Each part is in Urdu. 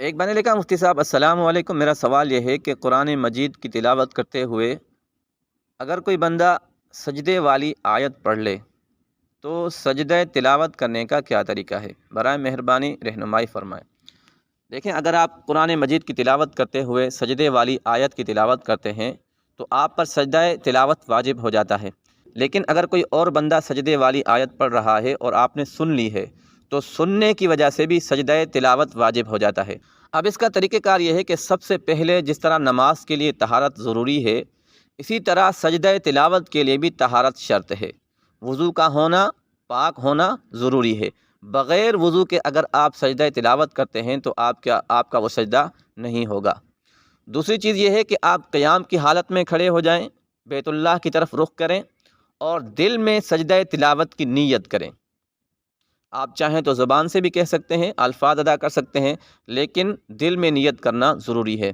ایک بنے لکھا مفتی صاحب السلام علیکم، میرا سوال یہ ہے کہ قرآن مجید کی تلاوت کرتے ہوئے اگر کوئی بندہ سجدے والی آیت پڑھ لے تو سجدہ تلاوت کرنے کا کیا طریقہ ہے؟ برائے مہربانی رہنمائی فرمائیں۔ دیکھیں، اگر آپ قرآن مجید کی تلاوت کرتے ہوئے سجدے والی آیت کی تلاوت کرتے ہیں تو آپ پر سجدہ تلاوت واجب ہو جاتا ہے، لیکن اگر کوئی اور بندہ سجدے والی آیت پڑھ رہا ہے اور آپ نے سن لی ہے تو سننے کی وجہ سے بھی سجدہ تلاوت واجب ہو جاتا ہے۔ اب اس کا طریقہ کار یہ ہے کہ سب سے پہلے جس طرح نماز کے لیے طہارت ضروری ہے، اسی طرح سجدہ تلاوت کے لیے بھی طہارت شرط ہے۔ وضو کا ہونا، پاک ہونا ضروری ہے۔ بغیر وضو کے اگر آپ سجدہ تلاوت کرتے ہیں تو آپ کا وہ سجدہ نہیں ہوگا۔ دوسری چیز یہ ہے کہ آپ قیام کی حالت میں کھڑے ہو جائیں، بیت اللہ کی طرف رخ کریں اور دل میں سجدہ تلاوت کی نیت کریں۔ آپ چاہیں تو زبان سے بھی کہہ سکتے ہیں، الفاظ ادا کر سکتے ہیں، لیکن دل میں نیت کرنا ضروری ہے۔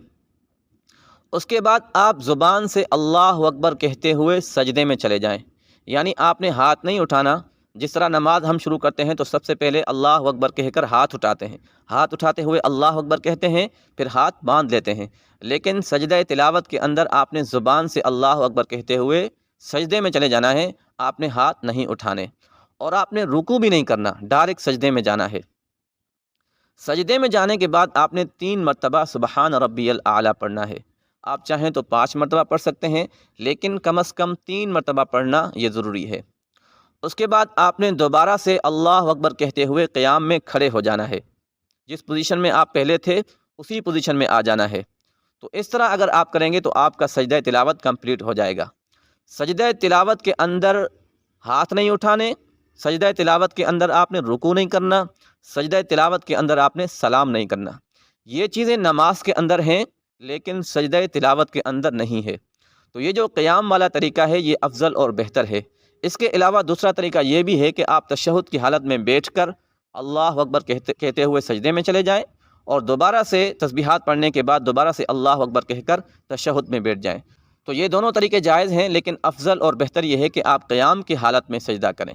اس کے بعد آپ زبان سے اللہ اکبر کہتے ہوئے سجدے میں چلے جائیں، یعنی آپ نے ہاتھ نہیں اٹھانا۔ جس طرح نماز ہم شروع کرتے ہیں تو سب سے پہلے اللہ اکبر کہہ کر ہاتھ اٹھاتے ہیں، ہاتھ اٹھاتے ہوئے اللہ اکبر کہتے ہیں، پھر ہاتھ باندھ لیتے ہیں۔ لیکن سجدہ تلاوت کے اندر آپ نے زبان سے اللہ اکبر کہتے ہوئے سجدے میں چلے جانا ہے، آپ نے ہاتھ نہیں اٹھانے اور آپ نے رکوع بھی نہیں کرنا، ڈائریکٹ سجدے میں جانا ہے۔ سجدے میں جانے کے بعد آپ نے 3 مرتبہ سبحان ربی الاعلیٰ پڑھنا ہے۔ آپ چاہیں تو 5 مرتبہ پڑھ سکتے ہیں، لیکن کم از کم 3 مرتبہ پڑھنا یہ ضروری ہے۔ اس کے بعد آپ نے دوبارہ سے اللہ اکبر کہتے ہوئے قیام میں کھڑے ہو جانا ہے۔ جس پوزیشن میں آپ پہلے تھے اسی پوزیشن میں آ جانا ہے۔ تو اس طرح اگر آپ کریں گے تو آپ کا سجدہ تلاوت کمپلیٹ ہو جائے گا۔ سجدہ تلاوت کے اندر ہاتھ نہیں اٹھانے، سجدہ تلاوت کے اندر آپ نے رکوع نہیں کرنا، سجدہ تلاوت کے اندر آپ نے سلام نہیں کرنا۔ یہ چیزیں نماز کے اندر ہیں لیکن سجدہ تلاوت کے اندر نہیں ہے۔ تو یہ جو قیام والا طریقہ ہے یہ افضل اور بہتر ہے۔ اس کے علاوہ دوسرا طریقہ یہ بھی ہے کہ آپ تشہد کی حالت میں بیٹھ کر اللہ اکبر کہتے ہوئے سجدے میں چلے جائیں اور دوبارہ سے تسبیحات پڑھنے کے بعد دوبارہ سے اللہ اکبر کہہ کر تشہد میں بیٹھ جائیں۔ تو یہ دونوں طریقے جائز ہیں، لیکن افضل اور بہتر یہ ہے کہ آپ قیام کی حالت میں سجدہ کریں۔